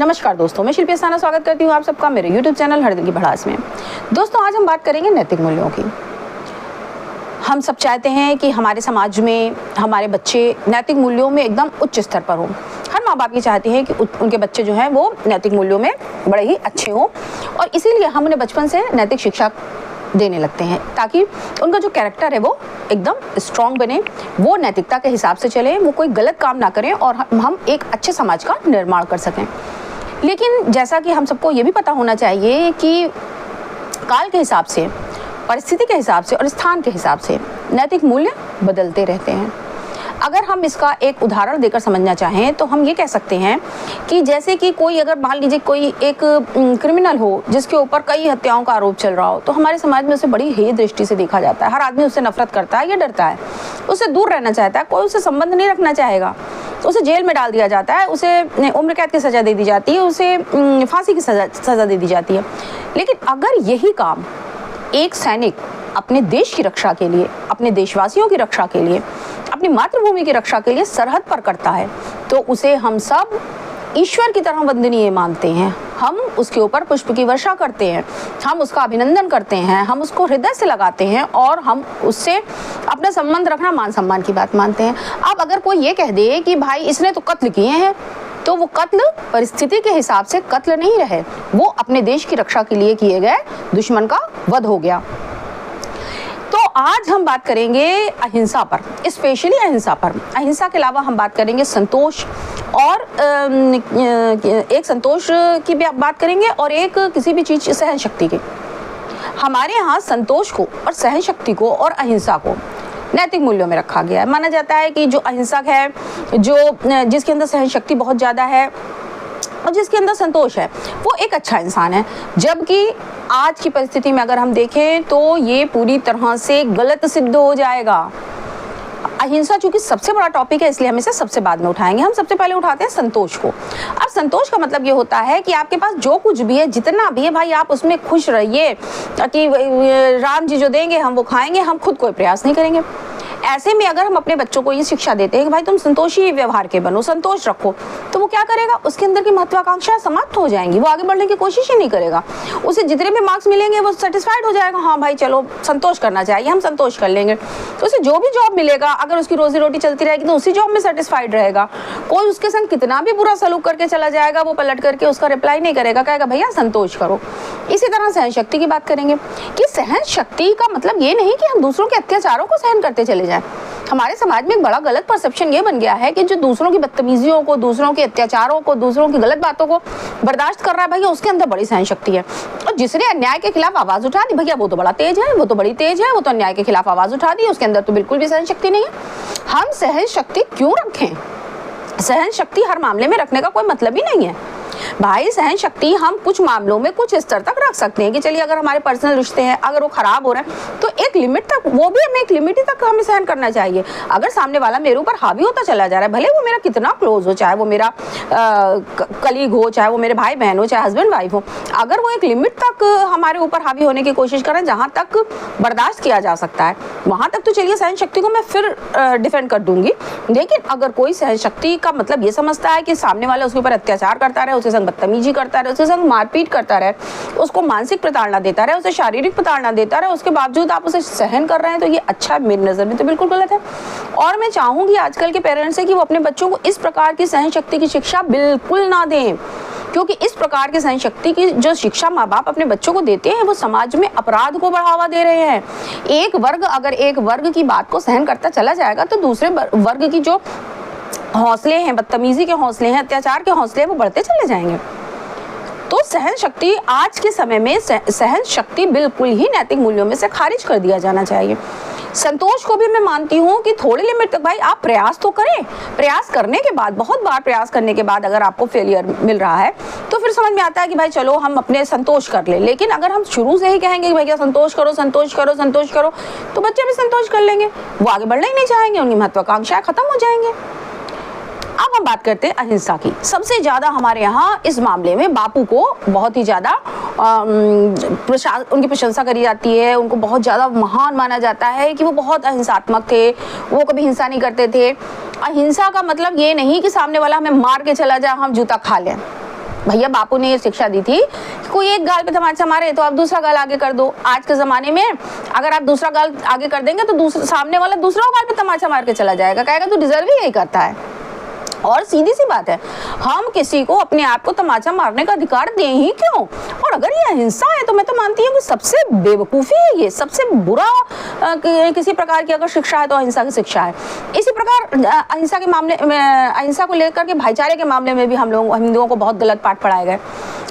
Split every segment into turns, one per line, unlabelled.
नमस्कार दोस्तों, मैं शिल्पी अस्थाना स्वागत करती हूँ आप सबका मेरे YouTube चैनल हर दिल की भड़ास में। दोस्तों, आज हम बात करेंगे नैतिक मूल्यों की। हम सब चाहते हैं कि हमारे समाज में हमारे बच्चे नैतिक मूल्यों में एकदम उच्च स्तर पर हों। हर माँ बाप ये चाहते हैं कि उनके बच्चे जो हैं वो नैतिक मूल्यों में बड़े ही अच्छे हों, और इसीलिए हम उन्हें बचपन से नैतिक शिक्षा देने लगते हैं ताकि उनका जो कैरेक्टर है वो एकदम स्ट्रॉन्ग बने, वो नैतिकता के हिसाब से चले, वो कोई गलत काम ना करें और हम एक अच्छे समाज का निर्माण कर सकें। लेकिन जैसा कि हम सबको ये भी पता होना चाहिए कि काल के हिसाब से, परिस्थिति के हिसाब से और स्थान के हिसाब से नैतिक मूल्य बदलते रहते हैं। अगर हम इसका एक उदाहरण देकर समझना चाहें तो हम ये कह सकते हैं कि जैसे कि कोई, अगर मान लीजिए कोई एक क्रिमिनल हो जिसके ऊपर कई हत्याओं का आरोप चल रहा हो, तो हमारे समाज में उसे बड़ी हेय दृष्टि से देखा जाता है। हर आदमी उससे नफरत करता है या डरता है, उससे दूर रहना चाहता है, कोई उससे संबंध नहीं रखना चाहेगा। उसे जेल में डाल दिया जाता है, उसे उम्र कैद की सज़ा दे दी जाती है, उसे फांसी की सज़ा दे दी जाती है। लेकिन अगर यही काम एक सैनिक अपने देश की रक्षा के लिए, अपने देशवासियों की रक्षा के लिए, अपनी मातृभूमि की रक्षा के लिए सरहद पर करता है, तो उसे हम सब ईश्वर की तरह वंदनीय मानते हैं। हम उसके ऊपर पुष्प की वर्षा करते हैं, हम उसका अभिनंदन करते हैं, हम उसको हृदय से लगाते हैं और हम उससे अपना संबंध रखना मान सम्मान की बात मानते हैं। अब अगर कोई ये कह दे कि भाई इसने तो कत्ल किए हैं, तो वो कत्ल परिस्थिति के हिसाब से कत्ल नहीं रहे, वो अपने देश की रक्षा के लिए किए गए दुश्मन का वध हो गया। तो आज हम बात करेंगे अहिंसा पर, स्पेशली अहिंसा पर। अहिंसा के अलावा हम बात करेंगे संतोष, और एक संतोष की भी बात करेंगे और एक किसी भी चीज़ सहन शक्ति की। हमारे यहाँ संतोष को और सहन शक्ति को और अहिंसा को नैतिक मूल्यों में रखा गया है। माना जाता है कि जो अहिंसक है, जिसके अंदर सहन शक्ति बहुत ज़्यादा है और जिसके अंदर संतोष है, वो एक अच्छा इंसान है। जबकि आज की परिस्थिति में अगर हम देखें तो ये पूरी तरह से गलत सिद्ध हो जाएगा। अहिंसा चूंकि सबसे बड़ा टॉपिक है, इसलिए हम इसे सबसे बाद में उठाएंगे। हम सबसे पहले उठाते हैं संतोष को। अब संतोष का मतलब ये होता है कि आपके पास जो कुछ भी है, जितना भी है भाई, आप उसमें खुश रहिए कि राम जी जो देंगे हम वो खाएंगे, हम खुद कोई प्रयास नहीं करेंगे। ऐसे में अगर हम अपने बच्चों को ये शिक्षा देते हैं कि भाई तुम संतोषी व्यवहार के बनो, संतोष रखो, तो वो क्या करेगा, उसके अंदर की महत्वाकांक्षा समाप्त हो जाएंगी, वो आगे बढ़ने की कोशिश ही नहीं करेगा। उसे जितने भी मार्क्स मिलेंगे वो सेटिस्फाइड हो जाएगा, हाँ भाई चलो संतोष करना चाहिए, हम संतोष कर लेंगे। तो उसे जो भी जॉब मिलेगा, अगर उसकी रोजी रोटी चलती रहेगी तो उसी जॉब में सेटिस्फाइड रहेगा। कोई उसके संग कितना भी बुरा सलूक करके चला जाएगा, वो पलट करके उसका रिप्लाई नहीं करेगा, कहेगा भैया संतोष करो। इसी तरह सहन शक्ति की बात करेंगे कि सहन शक्ति का मतलब ये नहीं कि हम दूसरों के अत्याचारों को सहन करते चले जाएं। हमारे समाज में एक बड़ा गलत परसेप्शन ये बन गया है कि जो दूसरों की बदतमीजियों को, दूसरों के अत्याचारों को, दूसरों की गलत बातों को बर्दाश्त कर रहा है, भैया उसके अंदर बड़ी सहन शक्ति है। और जिसने अन्याय के खिलाफ आवाज उठा दी, भैया वो तो बड़ा तेज है, वो तो बड़ी तेज है, वो तो अन्याय के खिलाफ आवाज उठा दी, उसके अंदर तो बिल्कुल भी सहन शक्ति नहीं है। हम सहन शक्ति क्यों रखें? सहन शक्ति हर मामले में रखने का कोई मतलब ही नहीं है भाई। सहन शक्ति हम कुछ मामलों में कुछ स्तर तक रख सकते हैं कि चलिए अगर हमारे पर्सनल रिश्ते हैं, अगर वो खराब हो रहे हैं तो एक लिमिट तक, वो भी हमें एक लिमिट तक हमें सहन करना चाहिए। अगर सामने वाला मेरे ऊपर हावी होता चला जा रहा है, भले वो मेरा कितना क्लोज हो, चाहे वो मेरा कलीग हो, चाहे वो मेरे भाई बहन हो, चाहे हस्बैंड वाइफ हो, अगर वो एक लिमिट तक हमारे ऊपर हावी होने की कोशिश करें जहाँ तक बर्दाश्त किया जा सकता है, वहाँ तक तो चलिए सहन शक्ति को मैं फिर डिफेंड कर दूंगी। लेकिन अगर कोई सहन शक्ति का मतलब ये समझता है कि सामने वाला उसके ऊपर अत्याचार करता रहे, उसके संग बदतमीजी करता रहे, उसके संग मारपीट करता रहे, उसको मानसिक प्रताड़ना देता रहे, उसे शारीरिक प्रताड़ना देता रहे, उसके बावजूद आप उसे सहन कर रहे हैं, तो ये अच्छा मेरी नज़र में तो बिल्कुल गलत है। और मैं चाहूँगी आजकल के पेरेंट्स से कि वो अपने बच्चों को इस प्रकार की सहन शक्ति की शिक्षा बिल्कुल ना दें, क्योंकि इस प्रकार की सहन शक्ति की जो शिक्षा माँ बाप अपने बच्चों को देते हैं वो समाज में अपराध को बढ़ावा दे रहे हैं। एक वर्ग अगर एक वर्ग की बात को सहन करता चला जाएगा तो दूसरे वर्ग की जो हौसले हैं, बदतमीजी के हौसले हैं, अत्याचार के हौसले हैं, वो बढ़ते चले जाएंगे। तो सहन शक्ति आज के समय में सहन शक्ति बिल्कुल ही नैतिक मूल्यों में से खारिज कर दिया जाना चाहिए। संतोष को भी मैं मानती हूँ कि थोड़ी लिमिट तक भाई आप प्रयास तो करें। प्रयास करने के बाद, बहुत बार प्रयास करने के बाद अगर आपको फेलियर मिल रहा है तो फिर समझ में आता है कि भाई चलो हम अपने संतोष कर ले। लेकिन अगर हम शुरू से ही कहेंगे कि भैया संतोष करो, संतोष करो, संतोष करो, तो बच्चे भी संतोष कर लेंगे, वो आगे बढ़ना ही नहीं चाहेंगे, उनकी महत्वाकांक्षाएं खत्म हो जाएंगे। अब हम बात करते हैं अहिंसा की। सबसे ज़्यादा हमारे यहाँ इस मामले में बापू को बहुत ही ज़्यादा उनकी प्रशंसा करी जाती है, उनको बहुत ज़्यादा महान माना जाता है कि वो बहुत अहिंसात्मक थे, वो कभी हिंसा नहीं करते थे। अहिंसा का मतलब ये नहीं कि सामने वाला हमें मार के चला जाए हम जूता खा लें, भैया बापू ने ये शिक्षा दी थी कि कोई एक गाल पे तमाचा मारे तो आप दूसरा गाल आगे कर दो। आज के ज़माने में अगर आप दूसरा गाल आगे कर देंगे तो सामने वाला दूसरा गाल पे तमाचा मार के चला जाएगा, कहेगा तू डिजर्व ही यही करता है। और सीधी सी बात है, हम किसी को अपने आप को तमाचा मारने का अधिकार दें ही क्यों? और अगर ये अहिंसा है तो मैं तो मानती हूँ कि सबसे बेवकूफ़ी है, ये सबसे बुरा किसी प्रकार की अगर शिक्षा है तो अहिंसा की शिक्षा है। इसी प्रकार अहिंसा के मामले में, अहिंसा को लेकर के भाईचारे के मामले में भी हम हिंदुओं को बहुत गलत पाठ पढ़ाए गए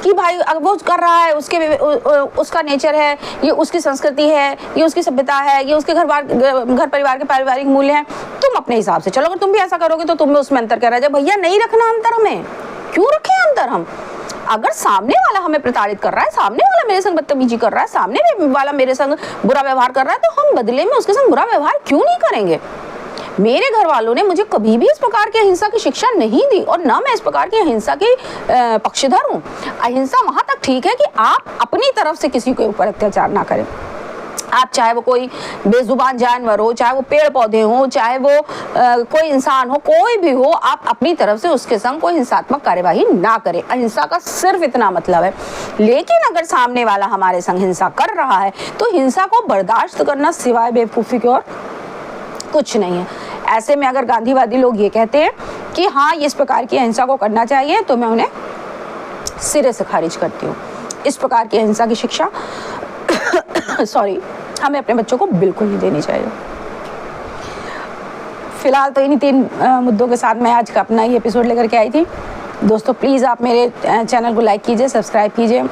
कि भाई अगर वो कर रहा है उसका नेचर है, ये उसकी संस्कृति है, ये उसकी सभ्यता है, ये उसके घर परिवार के पारिवारिक मूल्य हैं, तुम अपने हिसाब से चलो। अगर तुम भी ऐसा करोगे तो तुम भी उसमें अंतर कर रहे हो। भैया नहीं रखना अंतर, हमें क्यों रखें अंतर? हम अगर सामने वाला हमें प्रताड़ित कर रहा है, सामने वाला मेरे संग बदतमीजी कर रहा है, सामने वाला मेरे संग बुरा व्यवहार कर रहा है, तो हम बदले में उसके संग बुरा व्यवहार क्यों नहीं करेंगे? मेरे घर वालों ने मुझे कभी भी इस प्रकार की अहिंसा की शिक्षा नहीं दी और ना मैं इस प्रकार की अहिंसा की पक्षधर हूँ। अहिंसा वहां तक ठीक है कि आप अपनी तरफ से किसी के ऊपर अत्याचार ना करें। आप चाहे वो कोई बेजुबान जानवर हो, चाहे वो पेड़ पौधे हो, चाहे वो कोई इंसान हो, कोई भी हो, आप अपनी तरफ से उसके संग कोई हिंसात्मक कार्यवाही ना करें। अहिंसा का सिर्फ इतना मतलब है। लेकिन अगर सामने वाला हमारे संग हिंसा कर रहा है तो हिंसा को बर्दाश्त करना सिवाय बेवकूफ़ी के और कुछ नहीं है। ऐसे में अगर गांधीवादी लोग ये कहते हैं कि हाँ इस प्रकार की अहिंसा को करना चाहिए, तो मैं उन्हें सिरे से खारिज करती हूँ। इस प्रकार की अहिंसा की शिक्षा हमें अपने बच्चों को बिल्कुल नहीं देनी चाहिए। फिलहाल तो इन्हीं 3 मुद्दों के साथ मैं आज का अपना ये एपिसोड लेकर के आई थी। दोस्तों प्लीज़ आप मेरे चैनल को लाइक कीजिए, सब्सक्राइब कीजिए